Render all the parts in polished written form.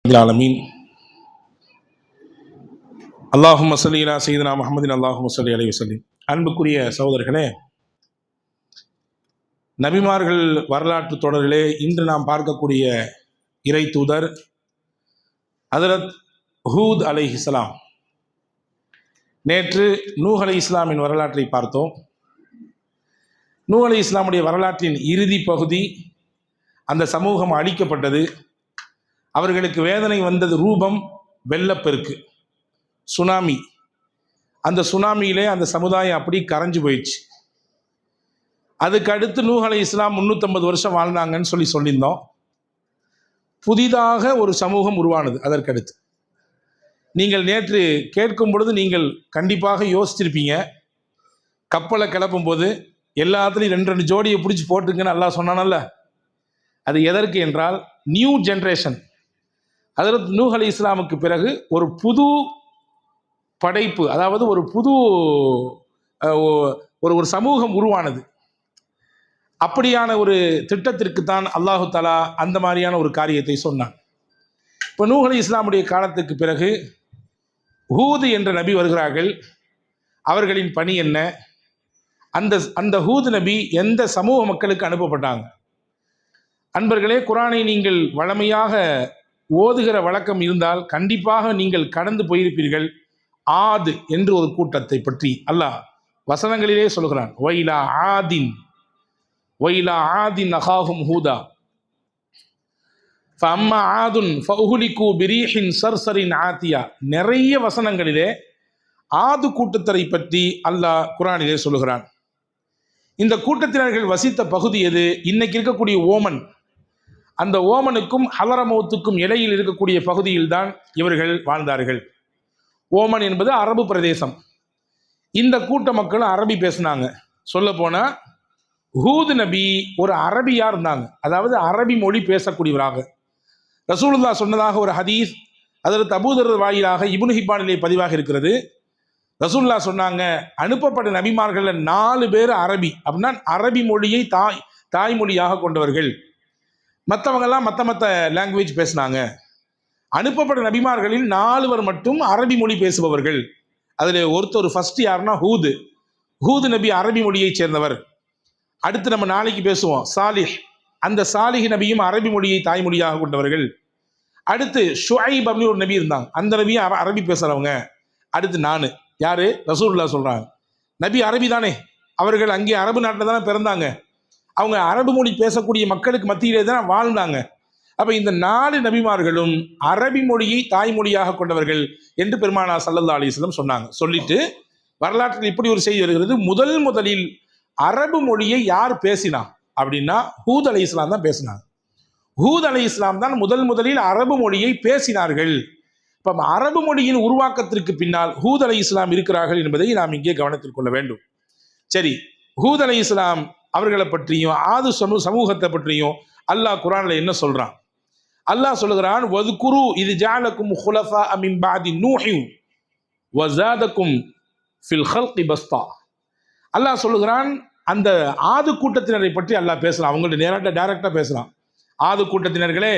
العالمين اللهم صل على سيدنا محمد اللهم صل عليه وسلم. அன்புக்குரிய சகோதரர்களே, நபிமார்கள் வரலாற்று தொடரிலே இன்று நாம் பார்க்கக்கூடிய இறை தூதர் ஹதரத் ஹூத் அலைஹிஸ்ஸலாம். நேற்று நூஹ் அலைஹிஸ்ஸலாமின் வரலாற்றை பார்த்தோம். நூஹ் அலைஹிஸ்ஸலாமுடைய வரலாற்றின் இறுதி பகுதி, அந்த சமூகம் அழிக்கப்பட்டது. அவர்களுக்கு வேதனை வந்தது ரூபம், வெள்ளப்பெருக்கு, சுனாமி. அந்த சுனாமியிலே அந்த சமுதாயம் அப்படி கரைஞ்சு போயிடுச்சு. அதுக்கு அடுத்து நூஹ் அலைஹிஸ்ஸலாம் 350 வருஷம் வாழ்ந்தாங்கன்னு சொல்லியிருந்தோம். புதிதாக ஒரு சமூகம் உருவானது. அதற்கடுத்து நீங்கள் நேற்று கேட்கும் பொழுது நீங்கள் கண்டிப்பாக யோசிச்சிருப்பீங்க. கப்பலை கிளப்பும் போது எல்லாத்துலேயும் 2 ஜோடியை பிடிச்சி போட்டுங்கன்னு அல்லாஹ் சொன்னானல்ல, அது எதற்கு என்றால் நியூ ஜென்ரேஷன். ஹதரத் நூஹ் அலைஹிஸ்ஸலாமுக்கு பிறகு ஒரு புது படைப்பு, அதாவது ஒரு புது ஒரு சமூகம் உருவானது. அப்படியான ஒரு திட்டத்திற்கு தான் அல்லாஹு தஆலா அந்த மாதிரியான ஒரு காரியத்தை சொன்னான். இப்போ நூஹ் அலைஹிஸ்ஸலாமுடைய காலத்துக்கு பிறகு ஹூத் என்ற நபி வருகிறார்கள். அவர்களின் பணி என்ன? அந்த ஹூத் நபி எந்த சமூக மக்களுக்கு அனுப்பப்பட்டாங்க? அன்பர்களே, குர்ஆனை நீங்கள் வழமையாக ஓதுகிற வழக்கம் இருந்தால் கண்டிப்பாக நீங்கள் கடந்து போயிருப்பீர்கள். ஆது என்று ஒரு கூட்டத்தை பற்றி அல்லாஹ் வசனங்களிலே சொல்கிறான். வைலா ஆதின் அகாஹும் ஹூதா ஃபஅம்மா ஆதுன் ஃபஉஹ்லிகு பிரீஹின் சர்சரின் ஆத்தியா. நிறைய வசனங்களிலே ஆது கூட்டத்தரை பற்றி அல்லாஹ் குர்ஆனிலே சொல்கிறான். இந்த கூட்டத்தினர்கள் வசித்த பகுதி எது? இன்னைக்கு இருக்கக்கூடிய ஓமன். அந்த ஓமனுக்கும் ஹலரமௌத்துக்கும் இடையில் இருக்கக்கூடிய பகுதியில் தான் இவர்கள் வாழ்ந்தார்கள். ஓமன் என்பது அரபு பிரதேசம். இந்த கூட்ட மக்கள் அரபி பேசினாங்க. சொல்ல போனால் ஹூத் நபி ஒரு அரபியா இருந்தாங்க, அதாவது அரபி மொழி பேசக்கூடியவராக. ரசூலுல்லாஹ் சொன்னதாக ஒரு ஹதீஸ் ஹதரத் அபூதர் வாயிலாக இப்னு ஹிப்பானிலே பதிவாக இருக்கிறது. ரசூலுல்லாஹ் சொன்னாங்க, அனுப்பப்பட்ட நபிமார்கள் 4 பேர் அரபி. அப்படின்னா அரபி மொழியை தாய்மொழியாக கொண்டவர்கள். மற்றவங்கெல்லாம் மற்ற லாங்குவேஜ் பேசினாங்க. அனுப்பப்பட்ட நபிமார்களில் 4 மட்டும் அரபி மொழி பேசுபவர்கள். அதில் ஒருத்தர் ஃபர்ஸ்ட் யாருன்னா ஹூத் நபி அரபி மொழியை சேர்ந்தவர். அடுத்து நம்ம நாளைக்கு பேசுவோம் சாலிஹ். அந்த சாலிஹ் நபியும் அரபி மொழியை தாய்மொழியாக கொண்டவர்கள். அடுத்து ஷுஐப் அப்படின்னு ஒரு நபி இருந்தாங்க, அந்த நபியும் அரபி பேசுகிறவங்க. அடுத்து நான் யாரு? ரசூலுல்லாஹ் சொல்கிறாங்க, நபி அரபி தானே, அவர்கள் அங்கே அரபு நாட்டில் தானே பிறந்தாங்க, அவங்க அரபு மொழி பேசக்கூடிய மக்களுக்கு மத்தியிலே தான் வாழ்ந்தாங்க. அப்போ இந்த 4 நபிமார்களும் அரபி மொழியை தாய்மொழியாக கொண்டவர்கள் என்று பெருமானார் ஸல்லல்லாஹு அலைஹி வஸல்லம் சொன்னாங்க. சொல்லிட்டு வரலாற்றில் இப்படி ஒரு செய்தி வருகிறது. முதலில் அரபு மொழியை யார் பேசினா அப்படின்னா ஹூத் அலைஹிஸ்ஸலாம் தான் பேசினாங்க. ஹூத் அலைஹிஸ்ஸலாம் தான் முதலில் அரபு மொழியை பேசினார்கள். இப்போ அரபு மொழியின் உருவாக்கத்திற்கு பின்னால் ஹூத் அலைஹிஸ்ஸலாம் இருக்கிறார்கள் என்பதை நாம் இங்கே கவனத்தில் கொள்ள வேண்டும். சரி, ஹூத் அலைஹிஸ்ஸலாம் அவர்களை பற்றியும் ஆது சமூகத்தை பற்றியும் அல்லாஹ் குர்ஆன்ல என்ன சொல்றான்? அல்லாஹ் சொல்லுகிறான், வذ்குரு இத் ஜஅலகும் குலஃபா மின் பஅதி நூஹி வஸாதகும் ஃபில் ஹல்கி பஸ்தா. அல்லாஹ் சொல்லுகிறான், அந்த ஆது கூட்டத்தினரை பற்றி அல்லாஹ் பேசலாம். அவங்கள்ட்ட டைரக்டா பேசலாம். ஆது கூட்டத்தினர்களே,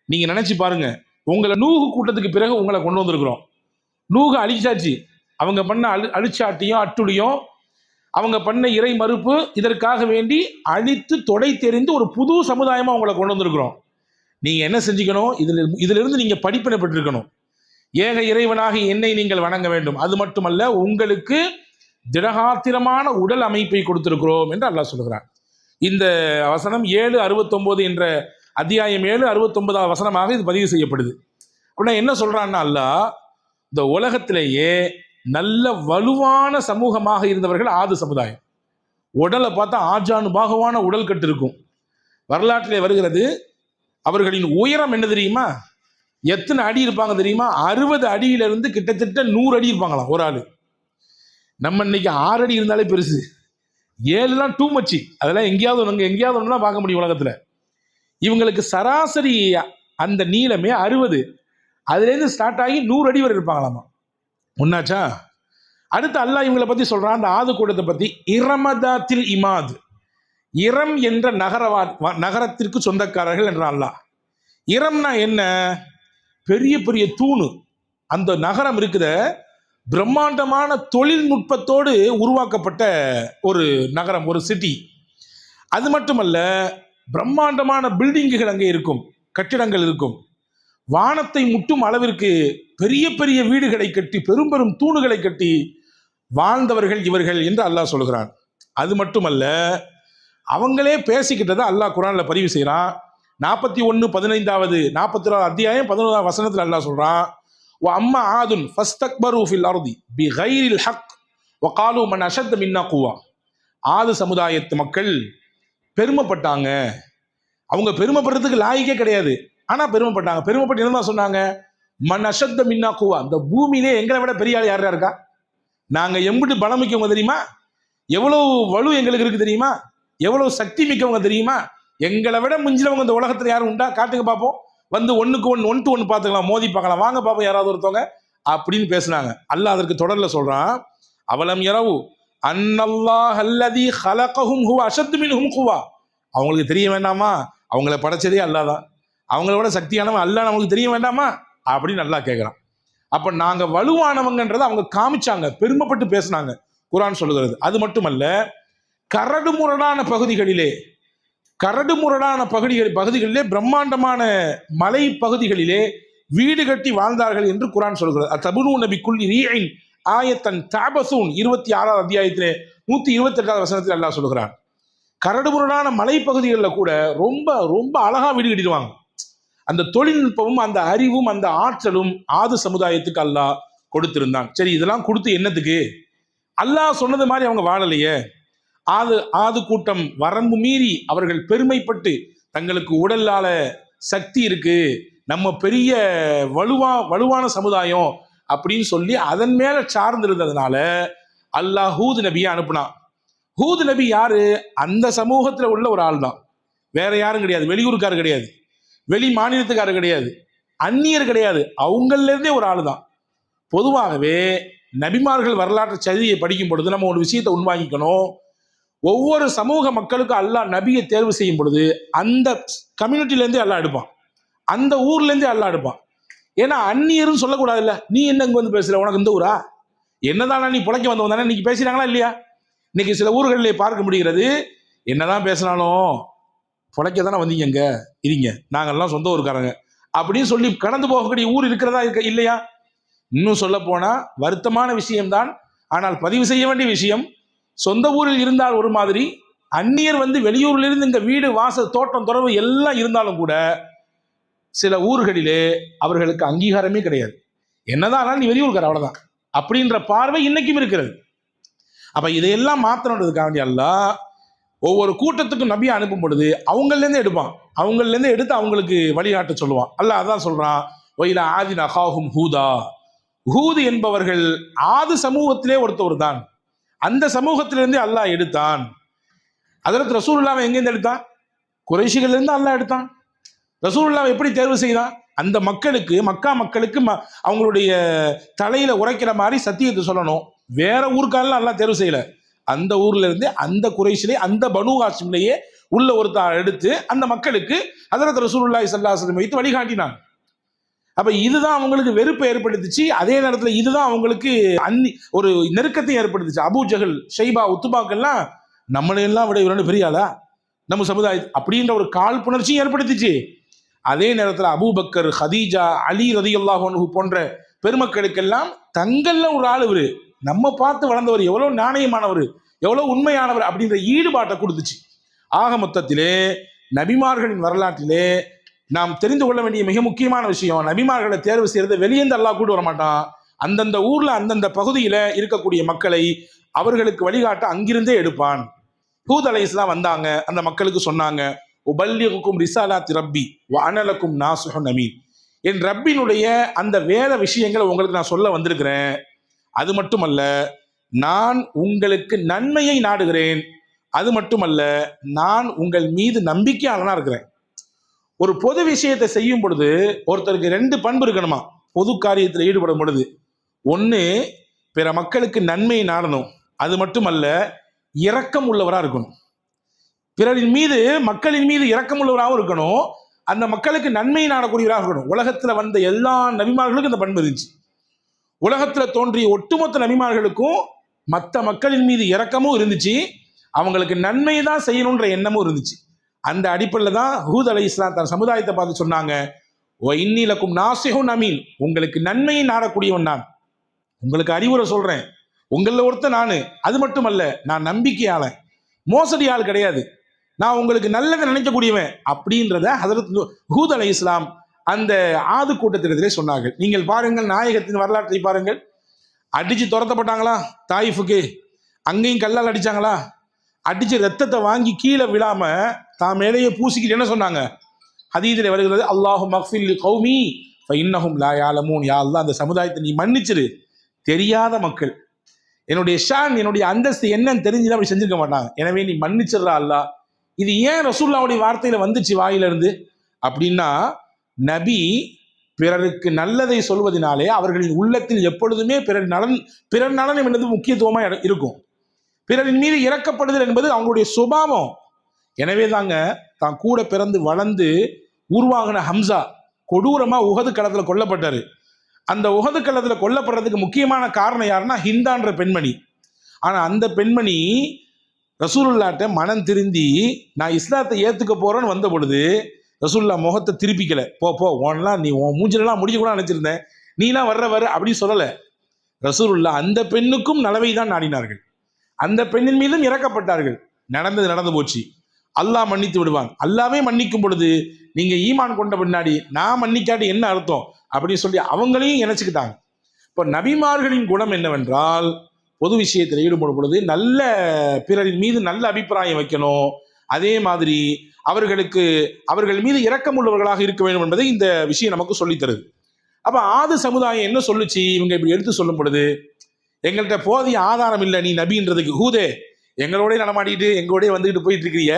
நீங்க நினைச்சு பாருங்க, உங்களை நூஹ் கூட்டத்துக்கு பிறகு உங்களை கொண்டு வந்திருக்கிறோம். நூஹ் அழிச்சாச்சு. அவங்க பண்ண அழிச்சாட்டியும் அட்டுழியும், அவங்க பண்ண இறை மறுப்பு, இதற்காக வேண்டி அழித்து தொடை தெரிந்து ஒரு புது சமுதாயமா அவங்களை கொண்டு வந்திருக்கிறோம். நீங்க என்ன செஞ்சுக்கணும்? இதிலிருந்து நீங்க படிப்பினை பெற்றிருக்கணும். ஏக இறைவனாக என்னை நீங்கள் வணங்க வேண்டும். அது மட்டுமல்ல, உங்களுக்கு திடகாத்திரமான உடல் அமைப்பை கொடுத்திருக்கிறோம் என்று அல்லாஹ் சொல்கிறான். இந்த வசனம் 7:69 என்ற அத்தியாயம் 7:69 வசனமாக இது பதிவு செய்யப்படுது. அப்படின்னா என்ன சொல்றான்னா, அல்லாஹ் இந்த உலகத்திலேயே நல்ல வலுவான சமூகமாக இருந்தவர்கள் ஆது சமுதாயம். உடலை பார்த்தா ஆஜானுபாகவான உடல் கட்டு இருக்கும். வரலாற்றிலே வருகிறது, அவர்களின் உயரம் என்ன தெரியுமா? எத்தனை அடி இருப்பாங்க தெரியுமா? 60 அடியிலிருந்து கிட்டத்தட்ட 100 அடி இருப்பாங்களாம் ஒரு ஆள். நம்ம இன்னைக்கு 6 அடி இருந்தாலே பெருசு, 7 டூ மச்சி. அதெல்லாம் எங்கேயாவது ஒன்று பார்க்க முடியும் உலகத்தில். இவங்களுக்கு சராசரி அந்த நீளமே 60, அதுலேருந்து ஸ்டார்ட் ஆகி 100 அடி வரை இருப்பாங்களாமா. ஒன்னாச்சா? அடுத்து அல்லாஹ் இவங்களை பற்றி சொல்கிறான், அந்த ஆது கூட்டத்தை பற்றி. இரமதாத்தில் இமாத், இரம் என்ற நகரத்திற்கு சொந்தக்காரர்கள் என்றான் அல்லாஹ். இரம்னா என்ன? பெரிய பெரிய தூணு. அந்த நகரம் இருக்குத பிரம்மாண்டமான தொழில்நுட்பத்தோடு உருவாக்கப்பட்ட ஒரு நகரம், ஒரு சிட்டி. அது மட்டுமல்ல, பிரம்மாண்டமான பில்டிங்குகள் அங்கே இருக்கும், கட்டிடங்கள் இருக்கும். வானத்தை முட்டும் அளவிற்கு பெரிய பெரிய வீடுகளை கட்டி, பெரும் பெரும் தூணுகளை கட்டி வாழ்ந்தவர்கள் இவர்கள் என்று அல்லாஹ் சொல்கிறான். அது மட்டுமல்ல, அவங்களே பேசிக்கிட்டதை அல்லாஹ் குர்ஆன்ல பதிவு செய்கிறான். 41:15 41 அத்தியாயம் 11 வசனத்தில் அல்லாஹ் சொல்றான், அம்மா ஆதுன் ஃபஸ்தக்பரு ஃபில் அர்தி பிகைரில் ஹக் வகாலு மன் அஷத் மின்னா குவா. ஆது சமுதாயத்து மக்கள் பெருமைப்பட்டாங்க. அவங்க பெருமைப்படுறதுக்கு லாயிக்கே கிடையாது, ஆனா பெருமைப்பட்டாங்க. பெருமைப்பட்டு என்ன சொன்னாங்க? மன் அஷத் மின்னா குவா, இந்த பூமியிலே எங்களை விட பெரிய ஆள் யாரா இருக்கா? நாங்க எம்பிட்டு பலம் மிக்கவங்க தெரியுமா? எவ்வளவு வலு எங்களுக்கு இருக்கு தெரியுமா? எவ்வளவு சக்தி மிக்கவங்க தெரியுமா? எங்களை விட மிஞ்சினவங்க இந்த உலகத்துல யாரும் உண்டா? காட்டுங்க பார்ப்போம். வந்து ஒன்னுக்கு ஒன் டு ஒன் பார்த்துக்கலாம், மோதி பார்க்கலாம், வாங்க பார்ப்போம் யாராவது ஒருத்தவங்க அப்படின்னு பேசுனாங்க. அல்லாஹ் அதற்கு தொடர்ல சொல்றான், அவலம் யரவு அன்னல்லாஹ் அல்லதி ஹலகஹும் ஹுவ அஷத்து மின்ஹும் குவா. அவங்களுக்கு தெரிய வேண்டாமா அவங்கள படைச்சதே அல்லாஹ் தான், அவங்களோட சக்தியானவன் அல்லாஹ் நமக்கு தெரிய வேண்டாமா அப்படின்னு அல்லாஹ் கேட்குறான். அப்ப நாங்க வலுவானவங்கன்றதை அவங்க காமிச்சாங்க, பெருமைப்பட்டு பேசினாங்க, குர்ஆன் சொல்லுகிறது. அது மட்டுமல்ல, கரடுமுரடான பகுதிகளிலே பிரம்மாண்டமான மலை பகுதிகளிலே வீடு கட்டி வாழ்ந்தார்கள் என்று குர்ஆன் சொல்கிறது. தபுனு நபி குல்லி ரீஇன் ஆயத்தன் தபசூன் 26 அத்தியாயத்திலே 128 வசனத்தில் அல்லாஹ் சொல்கிறான். கரடுமுரடான மலை பகுதிகளில் கூட ரொம்ப ரொம்ப அழகா வீடு கட்டிடுவாங்க. அந்த தொழில்நுட்பமும் அந்த அறிவும் அந்த ஆற்றலும் ஆது சமுதாயத்துக்கு அல்லாஹ் கொடுத்திருந்தான். சரி, இதெல்லாம் கொடுத்து என்னத்துக்கு? அல்லாஹ் சொன்னது மாதிரி அவங்க வாழலையே. ஆது கூட்டம் வரம்பு மீறி அவர்கள் பெருமைப்பட்டு தங்களுக்கு உடலால சக்தி இருக்கு, நம்ம பெரிய வலுவான சமுதாயம் அப்படின்னு சொல்லி அதன் மேல சார்ந்திருந்ததுனால அல்லாஹ் ஹூத் நபியை அனுப்புனான். ஹூத் நபி யாரு? அந்த சமூகத்தில் உள்ள ஒரு ஆள் தான், வேற யாரும் கிடையாது. வெளியூருக்காரர் கிடையாது, வெளி மாநிலத்துக்காரர் கிடையாது, அந்நியர் கிடையாது, அவங்கள்லேருந்தே ஒரு ஆள் தான். பொதுவாகவே நபிமார்கள் வரலாற்று செய்தியை படிக்கும் பொழுது நம்ம ஒரு விஷயத்தை உள்வாங்கிக்கணும். ஒவ்வொரு சமூக மக்களுக்கும் அல்லாஹ் நபியை தேர்வு செய்யும் பொழுது அந்த கம்யூனிட்டிலேருந்தே அல்லாஹ் எடுப்பான், அந்த ஊர்லேருந்தே அல்லாஹ் எடுப்பான். ஏன்னா அந்நியரும் சொல்லக்கூடாது. இல்லை, நீ என்ன இங்கே வந்து பேசுகிற, உனக்கு இந்த ஊரா, என்னதானா நீ புழைக்க வந்தவன் தானே, இன்னைக்கு பேசுகிறாங்களா இல்லையா? இன்னைக்கு சில ஊர்களிலே பார்க்க முடிகிறது, என்னதான் பேசினாலும் புழைக்க தானே வந்தீங்க, இங்கே இருங்க, நாங்கள்லாம் சொந்த ஊருக்காரங்க அப்படின்னு சொல்லி கடந்து போகக்கூடிய ஊர் இருக்கிறதா இல்லையா? இன்னும் சொல்ல போனா வருத்தமான விஷயம்தான், ஆனால் பதிவு செய்ய வேண்டிய விஷயம். சொந்த ஊரில் இருந்தால் ஒரு மாதிரி, அந்நியர் வந்து வெளியூர்ல இருந்து இங்க வீடு வாசல் தோட்டம் துறவு எல்லாம் இருந்தாலும் கூட சில ஊர்களிலே அவர்களுக்கு அங்கீகாரமே கிடையாது. என்னதான் நீ வெளியூர்கார அவ்வளவுதான் அப்படின்ற பார்வை இன்னைக்கும் இருக்கிறது. அப்ப இதையெல்லாம் மாற்றணுன்றதுக்காக வேண்டிய அல்லாஹ் ஒவ்வொரு கூட்டத்துக்கும் நபியை அனுப்பும் பொழுது அவங்கள்லேருந்தே எடுப்பான், அவங்கள்லேருந்து எடுத்து அவங்களுக்கு வழிகாட்ட சொல்லுவான். அல்லாஹ் அதான் சொல்றான், வைலா ஆதின் அகாஹும் ஹூதா. ஹூது என்பவர்கள் ஆது சமூகத்திலே ஒருத்தவர் தான், அந்த சமூகத்திலிருந்தே அல்லாஹ் எடுத்தான். அதற்கு ரசூலுல்லாவை எங்கேருந்து எடுத்தான்? குறைஷிகள் இருந்து அல்லாஹ் எடுத்தான். ரசூலுல்லாவை எப்படி தேர்வு செய்தான்? அந்த மக்களுக்கு, மக்கா மக்களுக்கு அவங்களுடைய தலையில உரைக்கிற மாதிரி சத்தியத்தை சொல்லணும். வேற ஊருக்காரெல்லாம் அல்லாஹ் தேர்வு செய்யல, அந்த ஊர்ல இருந்து அந்த குறைஷிலே அந்த பனு ஹாஷிம்லேயே உள்ள ஒருத்தர் எடுத்து அந்த மக்களுக்கு ஹஜ்ரத் ரசூலுல்லாஹி ஸல்லல்லாஹு அலைஹி வஸல்லம் வைத்து வழிகாட்டினான். அப்ப இதுதான் அவங்களுக்கு வெறுப்பை ஏற்படுத்துச்சு, அதே நேரத்தில் இதுதான் அவங்களுக்கு ஒரு நெருக்கத்தை ஏற்படுத்துச்சு. அபூ ஜஹல், ஷைபா, உத்துபாக்கெல்லாம் நம்மளையெல்லாம் விட இவரோட பெரிய ஆளா நம்ம சமுதாயம் அப்படின்ற ஒரு காழ்ப்புணர்ச்சியும் ஏற்படுத்திச்சு. அதே நேரத்தில் அபூபக்கர், ஹதீஜா, அலி ரலியல்லாஹு அன்ஹு போன்ற பெருமக்களுக்கெல்லாம் தங்கள்ல ஒரு ஆள் இவரு, நம்ம பார்த்து வளர்ந்தவர், எவ்வளவு நாணயமானவர், எவ்வளவு உண்மையானவர் அப்படின்ற ஈடுபாட்டை கொடுத்துச்சு. ஆக மொத்தத்திலே நபிமார்களின் வரலாற்றிலே நாம் தெரிந்து கொள்ள வேண்டிய மிக முக்கியமான விஷயம், நபிமார்களை தேர்வு செய்யறது வெளியேந்து அல்லாஹ் கூட்டு வர மாட்டான். அந்தந்த ஊர்ல அந்தந்த பகுதியில இருக்கக்கூடிய மக்களை அவர்களுக்கு வழிகாட்ட அங்கிருந்தே எடுப்பான். ஹூத் அலைஹிஸ்ஸலாம் வந்தாங்க, அந்த மக்களுக்கு சொன்னாங்க, உபல்லிகுக்கும் ரிசாலாத்தி ரப்பி வ அனலக்கும் நாஸிஹுன் அமீன். என் ரப்பினுடைய அந்த வேத விஷயங்களை உங்களுக்கு நான் சொல்ல வந்திருக்கிறேன். அது மட்டுமல்ல, நான் உங்களுக்கு நன்மையை நாடுகிறேன். அது மட்டுமல்ல, நான் உங்கள் மீது நம்பிக்கையாளனா இருக்கிறேன். ஒரு பொது விஷயத்தை செய்யும் பொழுது ஒருத்தருக்கு 2 பண்பு இருக்கணுமா பொது காரியத்தில் ஈடுபடும் பொழுது. ஒன்று, பிற மக்களுக்கு நன்மையை நாடணும். அது மட்டுமல்ல, இரக்கம் உள்ளவராக இருக்கணும். பிறரின் மீது, மக்களின் மீது இரக்கம் உள்ளவராகவும் இருக்கணும். அந்த மக்களுக்கு நன்மை நாடக்கூடியவராக இருக்கணும். உலகத்துல வந்த எல்லா நபிமார்களுக்கும் இந்த பண்பு இருந்துச்சு. உலகத்துல தோன்றிய ஒட்டுமொத்த நபிமார்களுக்கும் மற்ற மக்களின் மீது இரக்கமும் இருந்துச்சு, அவங்களுக்கு நன்மை தான் செய்யணுன்ற எண்ணமும் இருந்துச்சு. அந்த அடிப்படையில் தான் ஹூத் அலைஹிஸ்ஸலாம் தன் சமுதாயத்தை பார்த்து சொன்னாங்க, ஓ இன்னிலக்கும் நாசிஹுன் அமீன், உங்களுக்கு நன்மையை நாடக்கூடியவன் நான், உங்களுக்கு அறிவுரை சொல்றேன், உங்களில் ஒருத்தர் நான். அது மட்டுமல்ல, நான் நம்பிக்கையாளன், மோசடி ஆள் கிடையாது, நான் உங்களுக்கு நல்லதை நினைக்கக்கூடியவன் அப்படின்றத ஹதரத் ஹூத் அலைஹிஸ்ஸலாம் அந்த ஆது கூட்டத்திலே சொன்னார்கள். நீங்கள் பாருங்கள், நாயகத்தின் வரலாற்றை பாருங்கள். அடிச்சு துரத்தப்பட்டாங்களா தாயிஃபுக்கு, அங்கேயும் கல்லால் அடிச்சாங்களா, அடிச்சு ரத்தத்தை வாங்கி கீழே விழாம தான் மேலேயே பூசிக்கிட்டு என்ன சொன்னாங்க, ஹதீஸிலே வருகிறது, அல்லாஹு மக்ஃபில் கௌமி ஃபஇன்னஹும் லா யஅலமூன், யா அல்லாஹ் அந்த சமுதாயத்தை நீ மன்னிச்சிரு, தெரியாத மக்கள், என்னுடைய ஷான் என்னுடைய அந்தஸ்து என்னன்னு தெரிஞ்சுதான் அப்படி செஞ்சிருக்க மாட்டாங்க, எனவே நீ மன்னிச்சிடுறா அல்லாஹ். இது ஏன் ரசூலுல்லாஹ்வுடைய வார்த்தையில வந்துச்சு வாயிலிருந்து அப்படின்னா, நபி பிறருக்கு நல்லதை சொல்வதனாலே அவர்களின் உள்ளத்தில் எப்பொழுதுமே பிறர் நலன் என்பது முக்கியத்துவமா இருக்கும். பிறரின் மீது இறக்கப்படுதல் என்பது அவங்களுடைய சுபாவம். எனவே தாங்க தான் கூட பிறந்து வளர்ந்து உருவாகின ஹம்சா கொடூரமா உஹது களத்துல கொல்லப்பட்டாரு. அந்த உஹது களத்துல கொல்லப்படுறதுக்கு முக்கியமான காரணம் யாருன்னா ஹிந்தான்ற பெண்மணி. ஆனா அந்த பெண்மணி ரசூலுல்லாட்ட மனம் திருந்தி நான் இஸ்லாத்தை ஏத்துக்க போறேன்னு வந்த பொழுது ரசூலுல்லாஹ் முகத்தை திருப்பிக்கல, போ போ உன்லாம் நீ உன் மூஞ்சிலெல்லாம் முடிக்க கூட நினைச்சிருந்தேன், நீலாம் வர்ற அப்படின்னு சொல்லலை. ரசூலுல்லாஹ் அந்த பெண்ணுக்கும் நலவை தான் நாடினார்கள், அந்த பெண்ணின் மீதும் இறக்கப்பட்டார்கள். நடந்தது நடந்து போச்சு, அல்லாஹ் மன்னித்து விடுவான். அல்லாவே மன்னிக்கும் பொழுது நீங்க ஈமான் கொண்ட பின்னாடி நான் மன்னிக்காட்டி என்ன அர்த்தம் அப்படின்னு சொல்லி அவங்களையும் இணைச்சுக்கிட்டாங்க. இப்போ நபிமார்களின் குணம் என்னவென்றால், பொது விஷயத்தில் ஈடுபடும் பொழுது நல்ல பிறரின் மீது நல்ல அபிப்பிராயம் வைக்கணும், அதே மாதிரி அவர்கள் மீது இரக்கம் உள்ளவர்களாக இருக்க வேண்டும் என்பதை இந்த விஷயம் நமக்கு சொல்லித்தருது. அப்ப ஆது சமுதாயம் என்ன சொல்லுச்சு, இவங்க இப்படி எடுத்து சொல்லும் பொழுது, எங்கள்கிட்ட போதிய ஆதாரம் இல்லை நீ நபின்றதுக்கு, ஹூதே எங்களோடய நடமாடிட்டு எங்களோடய வந்துக்கிட்டு போயிட்டு இருக்கிறீங்க,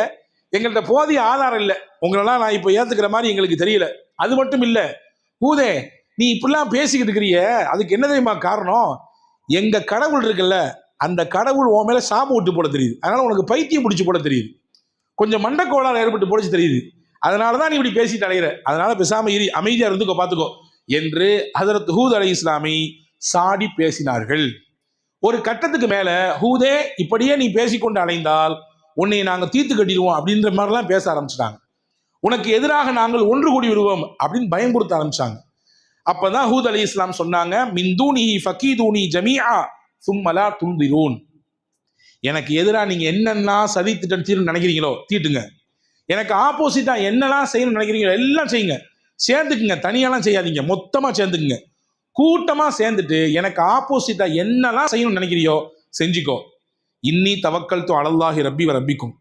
எங்கள்கிட்ட போதிய ஆதாரம் இல்லை, உங்களெல்லாம் நான் இப்போ ஏத்துக்கிற மாதிரி எங்களுக்கு தெரியல. அது மட்டும் இல்லை ஹூதே, நீ இப்படிலாம் பேசிக்கிட்டு இருக்கிறிய, அதுக்கு என்ன தெரியுமா காரணம், எங்க கடவுள் இருக்குல்ல, அந்த கடவுள் உன் மேல சாபம் விட்டு போட தெரியுது, அதனால உனக்கு பைத்தியம் பிடிச்சி போட தெரியுது, கொஞ்சம் மண்டக்கோளாறு ஏற்பட்டு போடுச்சு தெரியுது, அதனாலதான் நீ இப்படி பேசிட்டு அலையிற, அதனால பேசாம இரு, அமைதியா இருந்துக்கோ, பார்த்துக்கோ என்று ஹதரத் ஹூத் அலைஹிஸ்ஸலாமை சாடி பேசினார்கள். ஒரு கட்டத்துக்கு மேல ஹூதே இப்படியே நீ பேசிக்கொண்டு அலைந்தால் உன்னை நாங்க தீர்த்து கட்டிடுவோம் அப்படின்ற மாதிரிலாம் பேச ஆரம்பிச்சிட்டாங்க, உனக்கு எதிராக நாங்கள் ஒன்று கூடி விடுவோம் அப்படின்னு பயம் கொடுத்த ஆரம்பிச்சாங்க. அப்பதான் ஹூத் அலைஹிஸ்ஸலாம் சொன்னாங்க, மின்தூனி ஃபகீதூனி ஜமீஆ சும்ம லா துன்திரூன், எனக்கு எதிராக நீங்க என்னெல்லாம் சதி திட்டம் தீர்வு நினைக்கிறீங்களோ தீட்டுங்க, எனக்கு ஆப்போசிட்டா என்னெல்லாம் செய்யணும்னு நினைக்கிறீங்களோ எல்லாம் செய்யுங்க, சேர்ந்துக்குங்க, தனியெல்லாம் செய்யாதீங்க, மொத்தமா சேர்ந்துக்குங்க, கூட்டமா சேர்ந்துட்டு எனக்கு ஆப்போசிட்டா என்னெல்லாம் செய்யணும்னு நினைக்கிறியோ செஞ்சுக்கோ. இன்னி தவக்கல்து அலல்லாஹி ரப்பி வ ரப்பிக்கும்,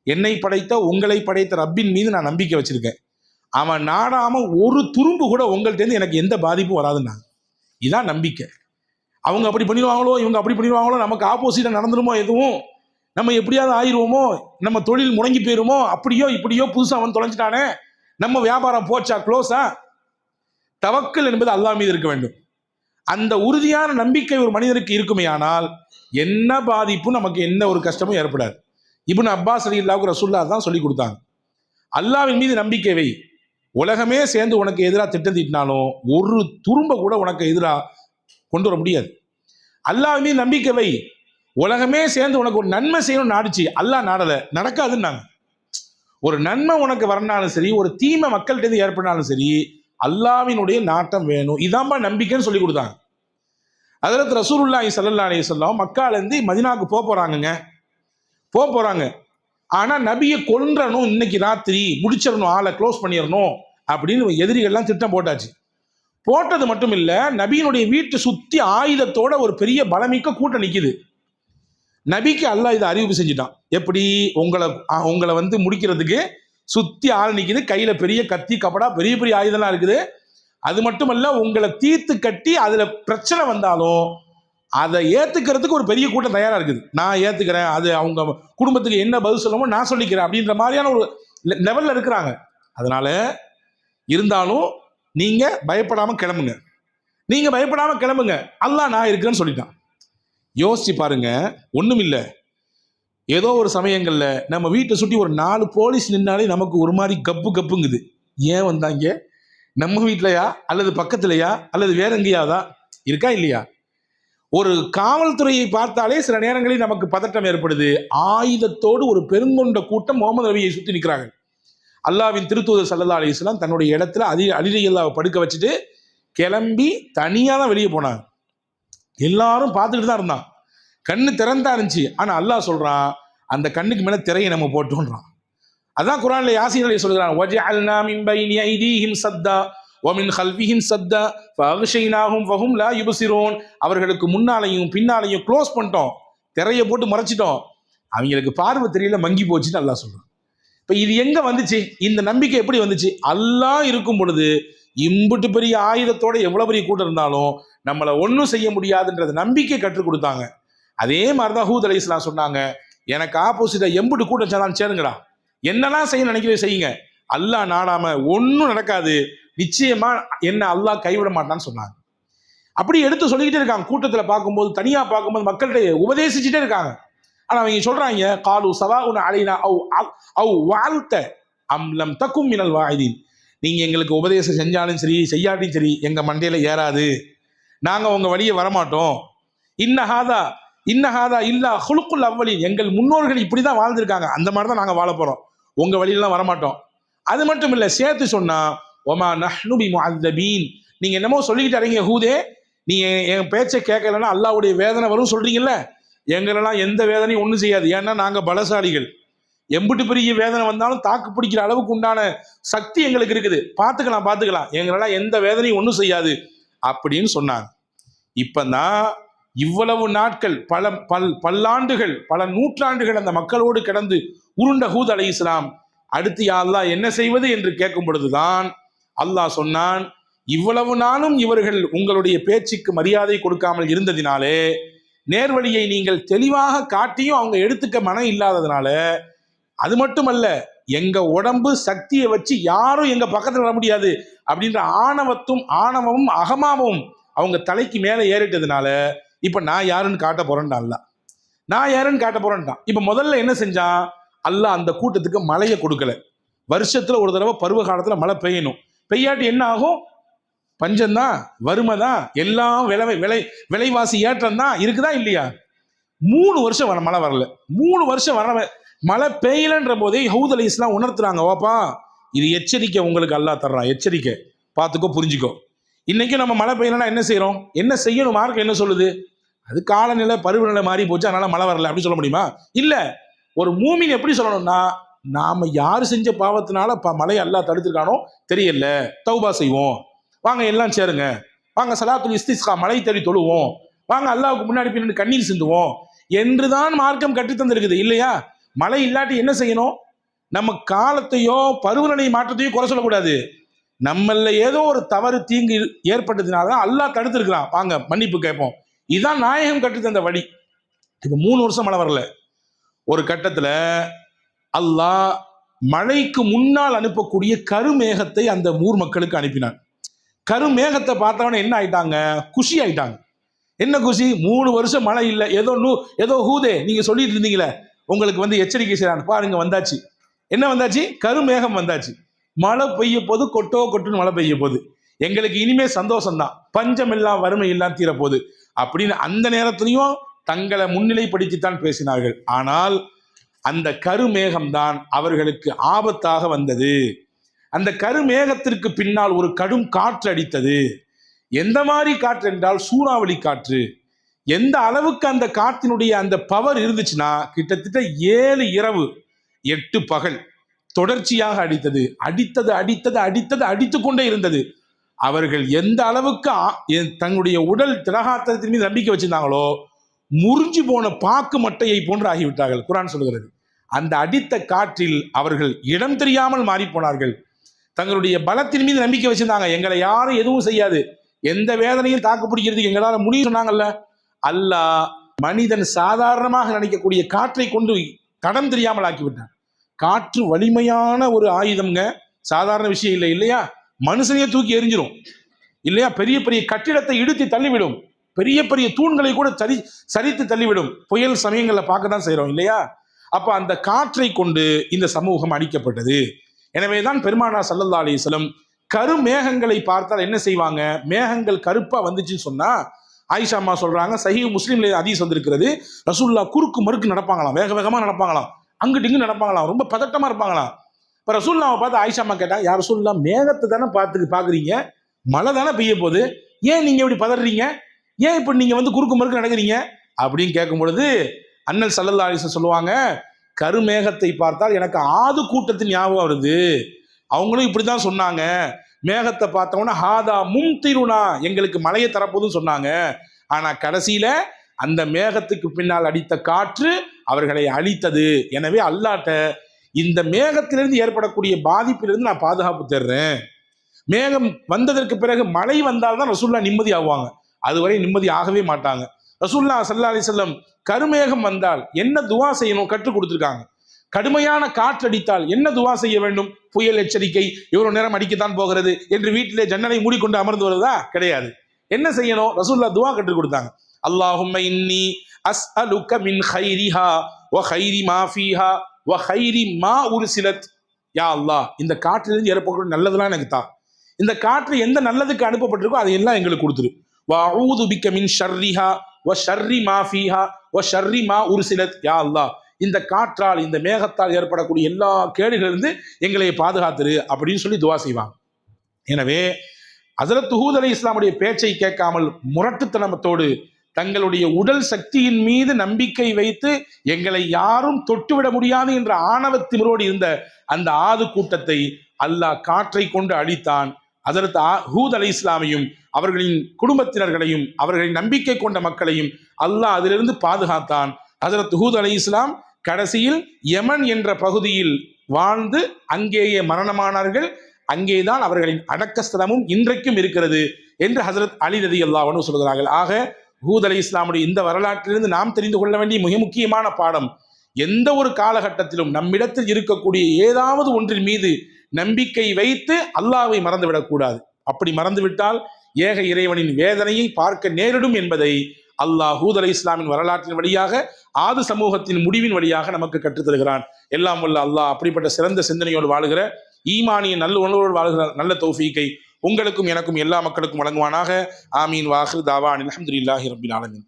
என்னை படைத்த உங்களை படைத்த ரப்பின் மீது நான் நம்பிக்கை வச்சிருக்கேன், அவன் நாடாம ஒரு துரும்பு கூட உங்கள்கிட்ட எனக்கு எந்த பாதிப்பும் வராதுன்னா, இதான் நம்பிக்கை. அவங்க அப்படி பண்ணிடுவாங்களோ இவங்க அப்படி பண்ணிடுவாங்களோ, நமக்கு ஆப்போசிட்டா நடந்துருமோ, எதுவும் நம்ம எப்படியாவது ஆயிடுவோமோ, நம்ம தொழில் முடங்கி போயிருமோ, அப்படியோ இப்படியோ புதுசா அவன் தொலைஞ்சிட்டானே, நம்ம வியாபாரம் போச்சா க்ளோஸா. தவக்கல் என்பது அல்லாஹ் மீது இருக்க வேண்டும். அந்த உறுதியான நம்பிக்கை ஒரு மனிதனுக்கு இருக்குமே ஆனால் என்ன பாதிப்பும் நமக்கு என்ன ஒரு கஷ்டமும் ஏற்படாது. இப்னு அப்பாஸ் ரலியல்லாஹு ரசூலுல்லாஹ் தான் சொல்லி கொடுத்தாங்க, அல்லாஹ்வின் மீது நம்பிக்கை வை, உலகமே சேர்ந்து உனக்கு எதிராக திட்டம் தீட்டினாலும் ஒரு துரும்ப கூட உனக்கு எதிராக கொண்டு வர முடியாது. அல்லாஹ் மீது நம்பிக்கை வை, உலகமே சேர்ந்து உனக்கு ஒரு நன்மை செய்யணும்னு நாடிச்சு, அல்லாஹ் நாடலை, நடக்காதுன்னாங்க. ஒரு நன்மை உனக்கு வரனாலும் சரி, ஒரு தீமை மக்கள்கிட்ட ஏற்பட்டாலும் சரி, அல்லாஹ்வினுடைய நாட்டம் வேணும், இதான்பா நம்பிக்கைன்னு சொல்லி கொடுத்தாங்க. ஹஜ்ரத் ரசூலுல்லாஹி ஸல்லல்லாஹு அலைஹி வஸல்லம் மக்காலேருந்து மதீனாவுக்கு போறாங்க. ஆனா நபியை கொன்றணும், இன்னைக்கு ராத்திரி முடிச்சிடணும், ஆளை க்ளோஸ் பண்ணிடணும் அப்படின்னு எதிரிகள்லாம் திட்டம் போட்டாச்சு. போட்டது மட்டும் இல்ல, நபியினுடைய வீட்டை சுத்தி ஆயுதத்தோட ஒரு பெரிய பலமிக்க கூட்டம் நிக்குது. நபிக்கு அல்லாஹ் இதை அறிவிப்பு செஞ்சுட்டான், எப்படி உங்களை முடிக்கிறதுக்கு சுத்தி ஆள் நிக்குது, கையில பெரிய கத்தி கபடா பெரிய பெரிய ஆயுதம்லாம் இருக்குது. அது மட்டுமல்ல, உங்களை தீர்த்து கட்டி அதுல பிரச்சனை வந்தாலும் அதை ஏத்துக்கிறதுக்கு ஒரு பெரிய கூட்டம் தயாரா இருக்குது, நான் ஏத்துக்கிறேன், அது அவங்க குடும்பத்துக்கு என்ன பதில் சொல்லணுமோ நான் சொல்லிக்கிறேன் அப்படின்ற மாதிரியான ஒரு லெவல்ல இருக்கிறாங்க. அதனால இருந்தாலும் நீங்க பயப்படாம கிளம்புங்க, அல்லாஹ் நான் இருக்கிறேன்னு சொல்லிட்டான். யோசிச்சு பாருங்க, ஒண்ணும் இல்லை, ஏதோ ஒரு சமயங்கள்ல நம்ம வீட்டை சுட்டி ஒரு 4 போலீஸ் நின்னாலே நமக்கு ஒரு மாதிரி கப்புங்குது. ஏன் வந்தாங்க? நம்ம வீட்லையா அல்லது பக்கத்துலையா அல்லது வேற எங்கேயாவதா? இருக்கா இல்லையா? ஒரு காவல்துறையை பார்த்தாலே சில நேரங்களில் நமக்கு பதட்டம் ஏற்படுது. ஆயுதத்தோடு ஒரு பெருங்கொண்ட கூட்டம் முகமது நபியை சுற்றி நிற்கிறார்கள். அல்லாவின் திருத்தூதர் ஸல்லல்லாஹு அலைஹி வஸல்லம் தன்னுடைய இடத்துல அலி ரலியல்லாஹு படுக்க வச்சுட்டு கிளம்பி தனியாக தான் வெளியே போனாங்க. எல்லாரும் பார்த்துக்கிட்டு தான் இருந்தான். கண்ணு திறந்தா இருந்துச்சு. ஆனால் அல்லாஹ் சொல்றான், அந்த கண்ணுக்கு மேலே திரையை நம்ம போட்டோன்றான். அதான் குர்ஆன்ல யாசீன் சொல்கிறான், வஜஅல்னா மின் பைனி ஐதீஹிம் சத்தா வமின் கல்விஹிம் சத்தா ஃபஅக்ஷைனாஹும் ஃபஹும் லா யுப்சிரூன். அவர்களுக்கு முன்னாலையும் பின்னாலையும் க்ளோஸ் பண்ணிட்டோம், திரையை போட்டு மறைச்சிட்டோம், அவங்களுக்கு பார்வை தெரியல, மங்கி போச்சுன்னு அல்லாஹ் சொல்றான். இப்போ இது எங்க வந்துச்சு? இந்த நம்பிக்கை எப்படி வந்துச்சு? அல்லாஹ் இருக்கும் பொழுது இம்புட்டு பெரிய ஆயுதத்தோட எவ்வளவு பெரிய கூட்டம் இருந்தாலும் நம்மளை ஒன்றும் செய்ய முடியாதுன்றது நம்பிக்கை கற்றுக் கொடுத்தாங்க. அதே மாதிரிதான் ஹூத் அலைஹிஸ்ஸலாம் சொன்னாங்க, எனக்கு ஆப்போசிட்டா எம்புட்டு கூட்டம் சேர்ந்தாலும் சேருங்கடா, என்னெல்லாம் செய்ய நினைக்கிறத செய்யுங்க, அல்லாஹ் நாடாம ஒன்றும் நடக்காது, நிச்சயமா என்ன அல்லாஹ் கைவிட மாட்டான்னு சொன்னாங்க. அப்படி எடுத்து சொல்லிக்கிட்டே இருக்காங்க. கூட்டத்தில் பார்க்கும்போது, தனியா பார்க்கும்போது மக்கள்கிட்ட உபதேசிச்சுட்டே இருக்காங்க. ஆனா அவங்க சொல்றாங்க, காலு சவாஉன் அலைனா அவ் வாழ்த்த அம்லம் தக்கும் மினல் வாயிதீன். நீங்க எங்களுக்கு உபதேசம் செஞ்சாலும் சரி செய்யாட்டியும் சரி எங்க மண்டையில ஏறாது, நாங்க உங்க வழியை வரமாட்டோம். இன்னஹாதா இல்லா ஹுலுக்குல் அவ்வலின். எங்கள் முன்னோர்கள் இப்படிதான் வாழ்ந்திருக்காங்க, அந்த மாதிரி தான் நாங்க வாழ போறோம், உங்க வழியெல்லாம் வரமாட்டோம். அது மட்டும் இல்ல, சேர்த்து சொன்னா ஒமா நஹ்னு பிமுஅzzபீன். நீங்க என்னமோ சொல்லிக்கிட்டு இருக்கீங்க ஹூதே, நீங்க என் பேச்சை கேட்கலன்னா அல்லாஹ்வுடைய வேதனை வரும் சொல்றீங்கல்ல, எங்களெல்லாம் எந்த வேதனையும் ஒன்றும் செய்யாது, ஏன்னா நாங்க பலசாலிகள், எம்பிட்டு பெரிய வேதனை வந்தாலும் தாக்கு பிடிக்கிற அளவுக்கு உண்டான சக்தி எங்களுக்கு இருக்குது, பார்த்துக்கலாம், எங்களெல்லாம் எந்த வேதனையும் ஒன்றும் செய்யாது அப்படின்னு சொன்னாங்க. இப்பதான் இவ்வளவு நாட்கள் பல்லாண்டுகள் பல நூற்றாண்டுகள் அந்த மக்களோடு கிடந்து உருண்ட ஹூத் அலைஹிஸ்ஸலாம் அடுத்து யா அல்லாஹ் என்ன செய்வது என்று கேட்கும் பொழுதுதான் அல்லாஹ் சொன்னான், இவ்வளவு நாளும் இவர்கள் உங்களுடைய பேச்சுக்கு மரியாதை கொடுக்காமல் இருந்ததினாலே, நேர்வழியை நீங்கள் தெளிவாக காட்டியும் அவங்க எடுத்துக்க மனம் இல்லாததுனால, அது மட்டுமல்ல எங்க உடம்பு சக்தியை வச்சு யாரும் எங்க பக்கத்தில் வர முடியாது அப்படின்ற ஆணவமும் அகமாவும் அவங்க தலைக்கு மேலே ஏறிட்டதுனால இப்ப நான் யாருன்னு காட்ட போறேன்டா அல்லாஹ், நான் யாருன்னு காட்ட போறேன்டான். இப்ப முதல்ல என்ன செஞ்சான் அல்லாஹ்? அந்த கூட்டத்துக்கு மழையை கொடுக்கல. வருஷத்துல ஒரு தடவை பருவ காலத்துல மழை பெய்யணும், பெய்யாட்டி என்ன ஆகும்? பஞ்சம்தான், வறுமை தான், எல்லாம் விலைவாசி ஏற்றம் தான், இருக்குதா இல்லையா? 3 வருஷம் மழை வரல. 3 வருஷம் மழை பெய்யலன்ற போதே ஹூத் அலைஹிஸ்ஸலாம் உணர்த்துறாங்க, ஓப்பா இது எச்சரிக்கை, உங்களுக்கு அல்லாஹ் தர்றான் எச்சரிக்கை, பார்த்துக்கோ புரிஞ்சுக்கோ. இன்னைக்கு நம்ம மழை பெய்யலன்னா என்ன செய்யறோம்? என்ன செய்யணும்? மார்க்கம் என்ன சொல்லுது? அது காலநிலை பருவநிலை மாறி போச்சு, அதனால மழை வரல அப்படி சொல்ல முடியுமா? இல்ல, ஒரு மூமின் எப்படி சொல்லணும்னா, நாம யாரு செஞ்ச பாவத்தினால மழையை அல்லாஹ் தடுத்திருக்கானோ தெரியல, தௌபா செய்வோம், வாங்க எல்லாம் சேருங்க, வாங்க சலாத்துல் இஸ்திஸ்கா மழை தேடி தொழுவோம், வாங்க அல்லாஹ்வுக்கு முன்னாடி பின்னாடி கண்ணீர் சிந்துவோம் என்றுதான் மார்க்கம் கற்றுத்தந்திருக்குது இல்லையா? மழை இல்லாட்டி என்ன செய்யணும்? நம்ம காலத்தையோ பருவநிலை மாற்றத்தையோ குறை சொல்லக்கூடாது. நம்மள ஏதோ ஒரு தவறு தீங்கு ஏற்பட்டதுனாலதான் அல்லாஹ் தடுத்திருக்கிறான், வாங்க மன்னிப்பு கேட்போம். இதுதான் நாயகம் கற்றுத்தந்த வழி. இப்ப 3 வருஷம் மழை வரல. ஒரு கட்டத்துல அல்லாஹ் மழைக்கு முன்னால் அனுப்பக்கூடிய கருமேகத்தை அந்த ஊர் மக்களுக்கு அனுப்பினான். கருமேகத்தை பார்த்தவன என்ன ஆயிட்டாங்க? குஷி ஆயிட்டாங்க. என்ன குஷி? 3 வருஷம் மழை இல்லை, ஏதோ ஹூதே நீங்க சொல்லிட்டு இருந்தீங்களே, உங்களுக்கு வந்து எச்சரிக்கை செய்யறான் பாருங்க, வந்தாச்சு. என்ன வந்தாச்சு? கருமேகம் வந்தாச்சு, மழை பெய்ய போது, கொட்டுன்னு மழை பெய்ய போது, எங்களுக்கு இனிமே சந்தோஷம்தான், பஞ்சம் எல்லாம் வறுமை எல்லாம் தீரப்போகுது அப்படின்னு அந்த நேரத்திலையும் தங்களை முன்னிலைப்படுத்தித்தான் பேசினார்கள். ஆனால் அந்த கருமேகம் தான் அவர்களுக்கு ஆபத்தாக வந்தது. அந்த கருமேகத்திற்கு பின்னால் ஒரு கடும் காற்று அடித்தது. எந்த மாதிரி காற்று என்றால் சூறாவளி காற்று. எந்த அளவுக்கு அந்த காற்றினுடைய அந்த பவர் இருந்துச்சுன்னா, கிட்டத்தட்ட 7 இரவு 8 பகல் தொடர்ச்சியாக அடித்து கொண்டே இருந்தது. அவர்கள் எந்த அளவுக்கு தன்னுடைய உடல் திலகாத்திரத்தின் மீது நம்பிக்கை வச்சிருந்தாங்களோ, முறிஞ்சு போன பாக்கு மட்டையை போன்று ஆகிவிட்டார்கள். குர்ஆன் சொல்கிறது, அந்த அடித்த காற்றில் அவர்கள் இடம் தெரியாமல் மாறி போனார்கள். தங்களுடைய பலத்தின் மீது நம்பிக்கை வச்சிருந்தாங்க, எங்களை யாரும் எதுவும் செய்யாது, எந்த வேதனையும் தாக்கு பிடிக்கிறதுக்கு எங்களால முடியும் சொன்னாங்கல்ல. அல்லாஹ் மனிதன் சாதாரணமாக நினைக்கக்கூடிய காற்றை கொண்டு தடம் தெரியாமல் ஆக்கிவிட்டான். காற்று வலிமையான ஒரு ஆயுதம்ங்க, சாதாரண விஷயம் இல்லை இல்லையா? மனுஷனையே தூக்கி எரிஞ்சிடும் இல்லையா? பெரிய பெரிய கட்டிடத்தை இடித்து தள்ளிவிடும், பெரிய பெரிய தூண்களை கூட சரித்து தள்ளிவிடும். புயல் சமயங்களில் பார்க்க தான் செய்கிறோம் இல்லையா? அப்போ அந்த காற்றை கொண்டு இந்த சமூகம் அடிக்கப்பட்டது. எனவேதான் பெருமானார் ஸல்லல்லாஹு அலைஹி வஸல்லம் கருமேகங்களை பார்த்தால் என்ன செய்வாங்க, மேகங்கள் கருப்பா வந்துச்சுன்னு சொன்னா ஆயிஷா அம்மா சொல்றாங்க, சஹீஹ் முஸ்லிம்ல ஹதீஸ் வந்திருக்கிறது, ரசூலுல்லாஹ் குறுக்கு மறுக்கு நடப்பாங்களாம், வேக வேகமா நடப்பாங்களாம், அங்கிட்டு இங்கு நடப்பாங்களாம், ரொம்ப பதட்டமா இருப்பாங்களாம். இப்ப ரசூலுல்லாஹ்வை பார்த்து ஆயிஷா அம்மா கேட்டா, யார் ரசூலுல்லாஹ் மேகத்தை தானே பாக்குறீங்க, மழை தானே பெய்ய போகுது, ஏன் நீங்க இப்படி பதறீங்க, ஏன் இப்ப நீங்க வந்து குறுக்கு மறுக்கு நடக்கிறீங்க அப்படின்னு கேட்கும் பொழுது அண்ணல் ஸல்லல்லாஹு அலைஹி வஸல்லம் சொல்லுவாங்க, கருமேகத்தை பார்த்தால் எனக்கு ஆது கூட்டத்தின் ஞாபகம் வருது, அவங்களும் இப்படிதான் சொன்னாங்க, மேகத்தை பார்த்தவொன்னா ஹாதா மும்திருனா, எங்களுக்கு மழையை தரப்போதுன்னு சொன்னாங்க. ஆனா கடைசியில அந்த மேகத்துக்கு பின்னால் அடித்த காற்று அவர்களை அழித்தது. எனவே அல்லாஹ்ட்ட இந்த மேகத்திலிருந்து ஏற்படக்கூடிய பாதிப்பிலிருந்து நான் பாதுகாப்பு தர்றேன். மேகம் வந்ததற்கு பிறகு மழை வந்தால்தான் ரசூலுல்லாஹ் நிம்மதி ஆகுவாங்க, அதுவரை நிம்மதி ஆகவே மாட்டாங்க. ரசூலுல்லாஹ் ஸல்லல்லாஹு அலைஹி வஸல்லம் கருமேகம் வந்தால் என்ன துவா செய்யணும் கற்றுக் கொடுத்திருக்காங்க. கடுமையான காற்றடித்தால் என்ன துவா செய்ய வேண்டும், புயல் எச்சரிக்கை இவ்வளவு நேரம் அடிக்கத்தான் போகிறது என்று வீட்டிலே ஜன்னலை மூடிக்கொண்டு அமர்ந்து வருவதா கிடையாது. என்ன செய்யணும், ரசூலுல்லாஹ் துவா கற்றுக் கொடுத்தாங்க. அல்லாஹும்ம இன்னி அஸ்அலுக மின் கைரிஹா வ கைரி மா ஃபீஹா வ கைரி மா உர்சிலத். யா அல்லாஹ், இந்த காற்றிலிருந்து ஏற்படக்கூடிய நல்லதெல்லாம் எனக்கு தா, இந்த காற்று எந்த நல்லதுக்கு அனுப்பப்பட்டிருக்கோ அதையெல்லாம் எங்களுக்கு கொடுத்துரு. வ அஊது பிக்க மின் ஷர்ரிஹா வ ஷர்ரி மா ஃபீஹா வ ஷர்ரி மா உர்சிலத். யா அல்லாஹ், இந்த காற்றால் இந்த மேகத்தால் ஏற்படக்கூடிய எல்லா கேடுகளிலிருந்து எங்களை பாதுகாத்துரு அப்படின்னு சொல்லி துவா செய்வாங்க. எனவே ஹஸரத் ஹூத் அலைஹிஸ்ஸலாமுடைய பேச்சை கேட்காமல் முரட்டுத்தனத்தோடு தங்களுடைய உடல் சக்தியின் மீது நம்பிக்கை வைத்து எங்களை யாரும் தொட்டுவிட முடியாது என்ற ஆணவத்தினரோடு இருந்த அந்த ஆது கூட்டத்தை அல்லாஹ் காற்றை கொண்டு அழித்தான். ஹஸரத் ஹூத் அலைஹிஸ்ஸலாமையும் அவர்களின் குடும்பத்தினர்களையும் அவர்களின் நம்பிக்கை கொண்ட மக்களையும் அல்லாஹ் அதிலிருந்து பாதுகாத்தான். ஹஸரத் ஹூத் அலைஹிஸ்ஸலாம் கடைசியில் யமன் என்ற பகுதியில் வாழ்ந்து அங்கேயே மரணமானார்கள். அங்கேதான் அவர்களின் அடக்கஸ்தலமும் இன்றைக்கும் இருக்கிறது என்று ஹஸரத் அலி ரலியல்லாஹு அன்ஹு சொல்கிறார்கள். ஆக ஹூத் அலைஹிஸ்ஸலாமுடைய இந்த வரலாற்றிலிருந்து நாம் தெரிந்து கொள்ள வேண்டிய மிக முக்கியமான பாடம், எந்த ஒரு காலகட்டத்திலும் நம்மிடத்தில் இருக்கக்கூடிய ஏதாவது ஒன்றின் மீது நம்பிக்கை வைத்து அல்லாஹ்வை மறந்துவிடக்கூடாது. அப்படி மறந்துவிட்டால் ஏக இறைவனின் வேதனையை பார்க்க நேரிடும் என்பதை அல்லாஹ் ஹூத் அலைஹிஸ்ஸலாமின் வரலாற்றின் வழியாக ஆது சமூகத்தின் முடிவின் வழியாக நமக்கு கற்றுத்தருகிறான். எல்லாம் வல்ல அல்லாஹ் அப்படிப்பட்ட சிறந்த சிந்தனையோடு வாழுகிற ஈமானிய நல்ல உணர்வோடு வாழ்கிற நல்ல தௌஃபீக்கை உங்களுக்கும் எனக்கும் எல்லா மக்களுக்கும் வழங்குவானாக. ஆமீன். வாஹிர் தாவான் அல்ஹம்துலில்லாஹி ரப்பில் ஆலமீன்.